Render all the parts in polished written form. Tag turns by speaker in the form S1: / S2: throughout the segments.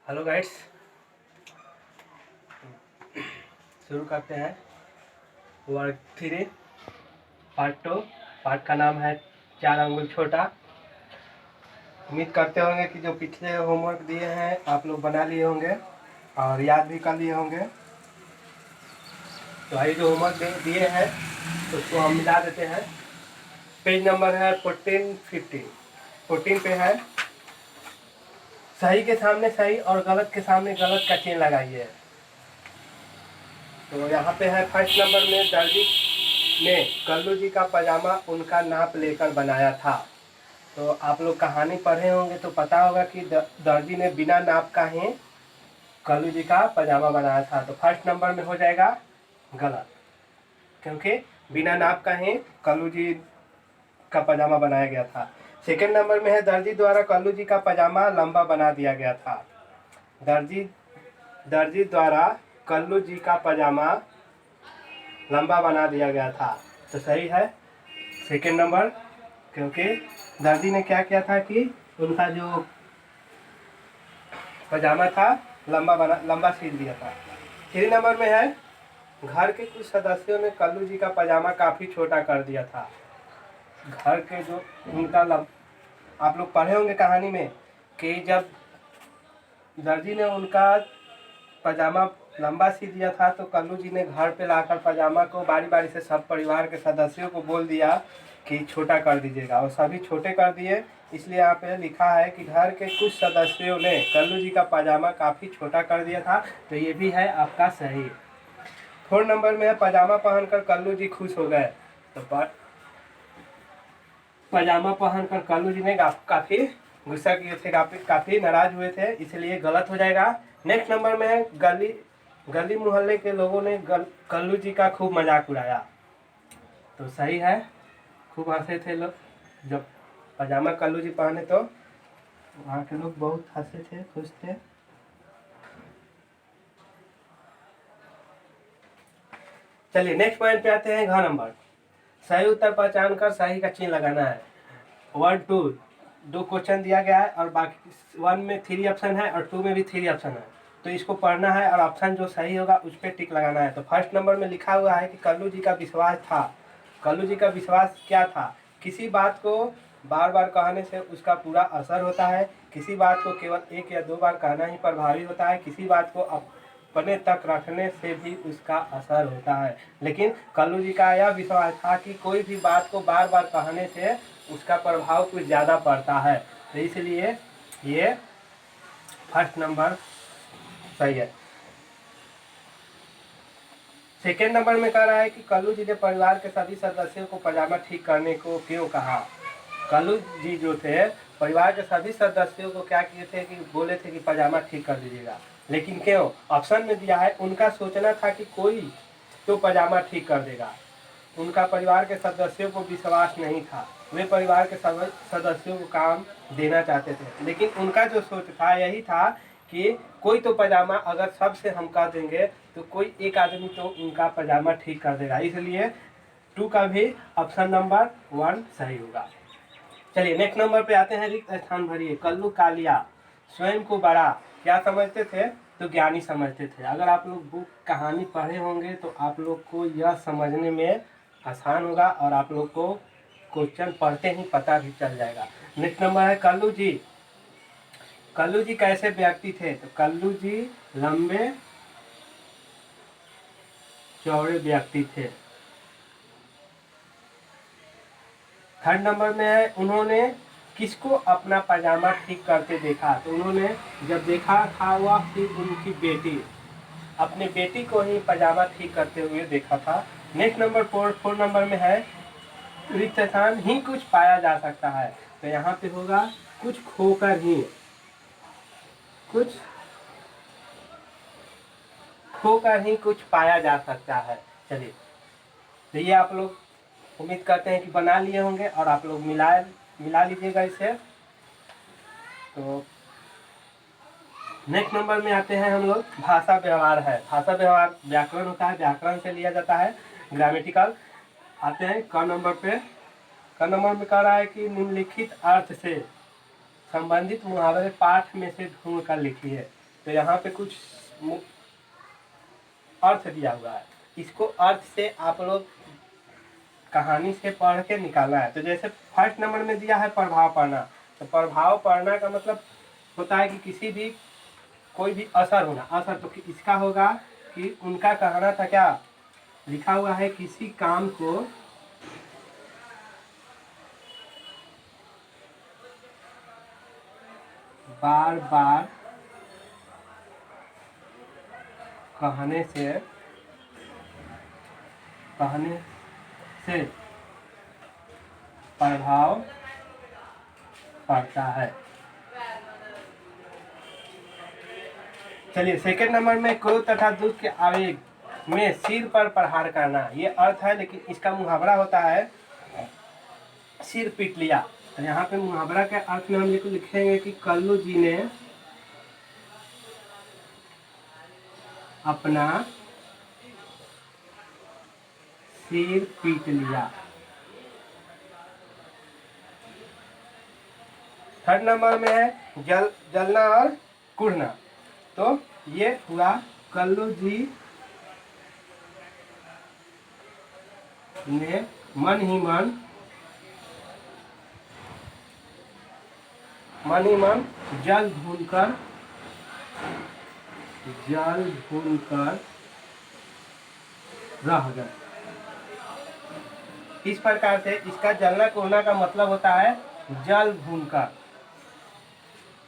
S1: Hello guides, शुरू करते हैं वर्ग 3 पार्ट 2। पार्ट का नाम है 4 अंगुल छोटा। उम्मीद करते होंगे कि जो पिछले होमवर्क दिए हैं आप लोग बना लिए होंगे और याद भी कर लिए होंगे। तो आइए जो होमवर्क दिए हैं उसको हम मिला देते हैं। पेज नंबर है 14 पे है। सही के सामने सही और गलत के सामने गलत का चिन्ह लगाइए। तो यहाँ पे है फर्स्ट नंबर में, दर्जी ने कल्लू जी का पजामा उनका नाप लेकर बनाया था। तो आप लोग कहानी पढ़े होंगे तो पता होगा कि दर्जी ने बिना नाप का ही कल्लू जी का पजामा बनाया था। तो फर्स्ट नंबर में हो जाएगा गलत, क्योंकि बिना नाप का ही कल्लू जी का पजामा बनाया गया था। सेकेंड नंबर में है, दर्जी द्वारा कल्लू जी का पजामा लंबा बना दिया गया था। दर्जी द्वारा कल्लू जी का पजामा लंबा बना दिया गया था। तो सही है सेकेंड नंबर, क्योंकि दर्जी ने क्या किया था कि उनका जो पजामा था लंबा सील दिया था। 3 नंबर में है, घर के कुछ सदस्यों ने कल्लू जी का पजामा काफ़ी छोटा कर दिया था। घर के जो उनका आप लोग पढ़े होंगे कहानी में कि जब दर्जी ने उनका पजामा लंबा सी दिया था तो कल्लू जी ने घर पे लाकर पजामा को बारी बारी से सब परिवार के सदस्यों को बोल दिया कि छोटा कर दीजिएगा, और सभी छोटे कर दिए। इसलिए यहाँ पे लिखा है कि घर के कुछ सदस्यों ने कल्लू जी का पजामा काफ़ी छोटा कर दिया था। तो ये भी है आपका सही। 4 नंबर में है, पजामा पहनकर कल्लू जी खुश हो गए। तो पजामा पहनकर कल्लू जी ने काफ़ी गुस्सा किए थे, काफ़ी नाराज हुए थे, इसलिए गलत हो जाएगा। नेक्स्ट नंबर में है, गली मोहल्ले के लोगों ने कल्लू जी का खूब मजाक उड़ाया। तो सही है, खूब हंसे थे लोग जब पजामा कल्लू जी पहने, तो वहाँ के लोग बहुत हंसे थे, खुश थे। चलिए नेक्स्ट पॉइंट पे आते हैं। घ नंबर, सही उत्तर पहचान कर सही का चिन्ह लगाना है। 1 2 दो क्वेश्चन दिया गया है और बाकी 1 में 3 ऑप्शन है और 2 में भी 3 ऑप्शन है। तो इसको पढ़ना है और ऑप्शन जो सही होगा उस पर टिक लगाना है। तो फर्स्ट नंबर में लिखा हुआ है कि कल्लू जी का विश्वास था। कल्लू जी का विश्वास क्या था? किसी बात को बार बार कहने से उसका पूरा असर होता है। किसी बात को केवल 1 या 2 बार कहना ही प्रभावी होता है। किसी बात को अपने तक रखने से भी उसका असर होता है। लेकिन कल्लू जी का यह विश्वास था कि कोई भी बात को बार बार कहने से उसका प्रभाव कुछ ज़्यादा पड़ता है। तो इसलिए ये फर्स्ट नंबर सही है। सेकेंड नंबर में कह रहा है कि कल्लू जी ने परिवार के सभी सदस्यों को पजामा ठीक करने को क्यों कहा? कल्लू जी जो थे परिवार के सभी सदस्यों को क्या किए थे कि बोले थे कि पजामा ठीक कर दीजिएगा, लेकिन क्यों? ऑप्शन में दिया है, उनका सोचना था कि कोई तो पजामा ठीक कर देगा। उनका परिवार के सदस्यों को विश्वास नहीं था। वे परिवार के सदस्यों को काम देना चाहते थे, लेकिन उनका जो सोच था यही था कि कोई तो पजामा अगर सबसे हम कह देंगे तो कोई एक आदमी तो उनका पजामा ठीक कर देगा। इसलिए 2 का भी ऑप्शन नंबर 1 सही होगा। चलिए नेक्स्ट नंबर पे आते हैं, रिक्त स्थान भरिए। कल्लू कालिया स्वयं को बड़ा क्या समझते थे? तो ज्ञानी समझते थे। अगर आप लोग बुक कहानी पढ़े होंगे तो आप लोग को यह समझने में आसान होगा और आप लोग को क्वेश्चन पढ़ते ही पता भी चल जाएगा। नेक्स्ट नंबर है, कल्लू जी कैसे व्यक्ति थे? तो कल्लू जी लंबे चौड़े व्यक्ति थे। थर्ड नंबर में है, उन्होंने किसको अपना पजामा ठीक करते देखा? तो उन्होंने जब देखा था वह थी उनकी बेटी, अपने बेटी को ही पजामा ठीक करते हुए देखा था। नेक्स्ट नंबर 4 नंबर में है, रिक्त स्थान ही कुछ पाया जा सकता है। तो यहाँ पे होगा कुछ खोकर ही, कुछ खोकर ही कुछ पाया जा सकता है। चलिए, तो ये आप लोग उम्मीद करते हैं कि बना लिए होंगे और आप लोग मिला लीजिएगा इसे। तो नेक्स्ट नंबर में आते हैं हम लोग, भाषा व्यवहार है। भाषा व्यवहार व्याकरण होता है, व्याकरण से लिया जाता है, ग्रामेटिकल। आते हैं क नंबर पे। क नंबर में कह रहा है कि निम्नलिखित अर्थ से संबंधित मुहावरे पाठ में से ढूंढ कर लिखिए। तो यहाँ पे कुछ अर्थ दिया हुआ है, इसको अर्थ से आप लोग कहानी से पढ़ के निकालना है। तो जैसे फर्स्ट नंबर में दिया है प्रभाव पड़ना, तो प्रभाव पड़ना का मतलब होता है कि किसी भी कोई भी असर होना। असर तो इसका होगा कि उनका कहना था, क्या लिखा हुआ है, किसी काम को बार बार कहने से प्रभाव पड़ता है। चलिए सेकेंड नंबर में क्रोध तथा दुख के आवेग में सिर पर प्रहार करना, ये अर्थ है, लेकिन इसका मुहावरा होता है सिर पीट लिया। तो यहाँ पे मुहावरा के अर्थ में हम लिखेंगे कि कल्लू जी ने अपना सिर पीट लिया। थर्ड नंबर में है जलना और कुढ़ना, तो ये हुआ कल्लू जी ने मन ही मन जल भूनकर रह गए। इस प्रकार से इसका जलना कोना का मतलब होता है जल भूनकर।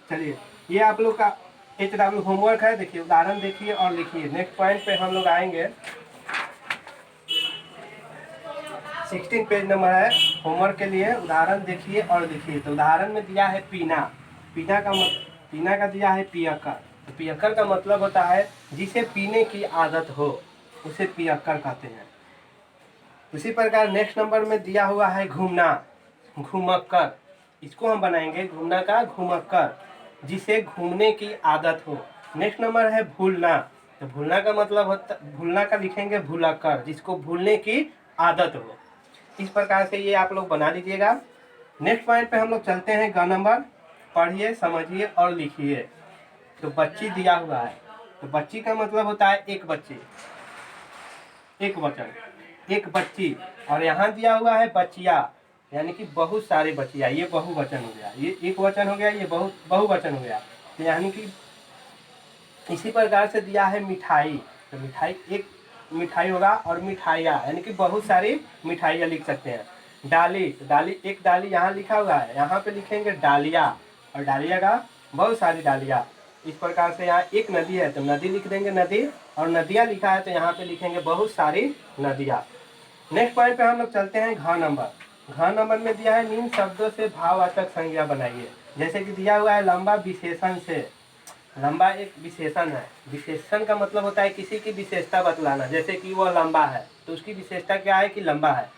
S1: चलिए ये आप लोग का HW होमवर्क है, देखिए उदाहरण देखिए और लिखिए। नेक्स्ट पॉइंट पे हम लोग आएंगे, 16 पेज नंबर है होमवर्क के लिए। उदाहरण देखिए और लिखिए। तो उदाहरण में दिया है पीना, पीना का दिया है पियक्कर। तो पियक्कर का मतलब होता है जिसे पीने की आदत हो, उसे पियक्कर कहते हैं। उसी प्रकार नेक्स्ट नंबर में दिया हुआ है घूमना, घुमक्कर। इसको हम बनाएंगे घूमना का घुमक्कर, जिसे घूमने की आदत हो। नेक्स्ट नंबर है भूलना, तो भूलना का मतलब होता, भूलना का लिखेंगे भूलक्कर, जिसको भूलने की आदत हो। इस प्रकार से ये आप लोग बना लीजिएगा। नेक्स्ट पॉइंट पे हम लोग चलते हैं। ग नंबर पढ़िए, समझिए और लिखिए। तो बच्ची दिया हुआ है, तो बच्ची का मतलब होता है एक बच्ची, एक वचन, एक बच्ची। और यहाँ दिया हुआ है बचिया, यानी कि बहुत सारे बचिया, ये बहुवचन हो गया, ये एक वचन हो गया, ये बहुवचन हो गया। तो यानी कि इसी प्रकार से दिया है मिठाई, तो मिठाई एक मिठाई होगा और मिठाइयाँ यानी कि बहुत सारी मिठाइयाँ लिख सकते हैं। डाली, तो डाली एक डाली यहाँ लिखा हुआ है, यहाँ पे लिखेंगे डालिया, और डालिया का बहुत सारी डालिया। इस प्रकार से यहाँ एक नदी है तो नदी लिख देंगे नदी, और नदियाँ लिखा है तो यहाँ पे लिखेंगे बहुत सारी नदियाँ। नेक्स्ट पॉइंट पे हम लोग चलते हैं। घ नंबर, घ नंबर में दिया है निम्न शब्दों से भाववाचक संज्ञा बनाइए। जैसे कि दिया हुआ है लंबा, विशेषण से। लंबा एक विशेषण है, विशेषण का मतलब होता है किसी की विशेषता बतलाना। जैसे कि वह लंबा है तो उसकी विशेषता क्या है कि लंबा है।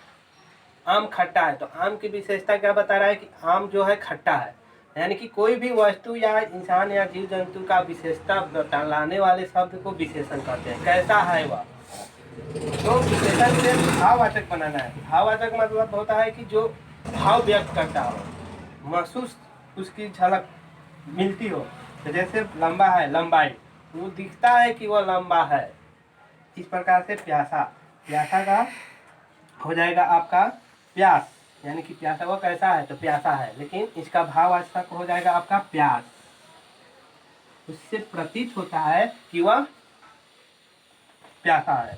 S1: आम खट्टा है तो आम की विशेषता क्या बता रहा है कि आम जो है खट्टा है। यानी कि कोई भी वस्तु या इंसान या जीव जंतु का विशेषता बतलाने वाले शब्द को विशेषण कहते हैं। कैसा है वह, तो विशेषण से भाववाचक बनाना है। भाववाचक मतलब होता है कि जो भाव व्यक्त करता हो, महसूस उसकी झलक मिलती हो। तो जैसे लंबा है, लंबाई, वो दिखता है कि वह लंबा है। इस प्रकार से प्यासा, प्यासा का हो जाएगा आपका प्यास, यानी कि प्यासा वो कैसा है तो प्यासा है, लेकिन इसका भाववाचक हो जाएगा आपका प्यास। उससे प्रतीत होता है कि वह प्यासा है।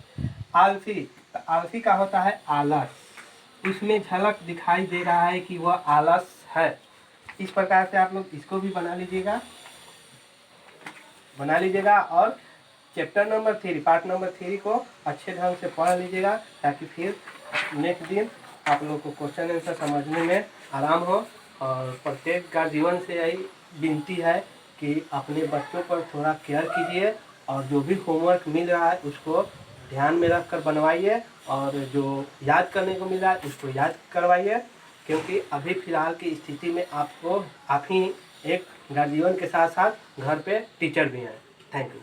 S1: आलसी, तो आलसी का होता है आलस, उसमें झलक दिखाई दे रहा है कि वह आलस है। इस प्रकार से आप लोग इसको भी बना लीजिएगा और चैप्टर नंबर 3, पार्ट नंबर 3 को अच्छे ढंग से पढ़ लीजिएगा, ताकि फिर नेक्स्ट दिन आप लोग को क्वेश्चन आंसर समझने में आराम हो। और प्रत्येक का जीवन से यही विनती है कि अपने बच्चों पर थोड़ा केयर कीजिए, और जो भी होमवर्क मिल रहा है उसको ध्यान में रख कर बनवाइए, और जो याद करने को मिल रहा है उसको याद करवाइए। क्योंकि अभी फ़िलहाल की स्थिति में आप ही एक गार्जियन के साथ साथ घर पे टीचर भी हैं। Thank you.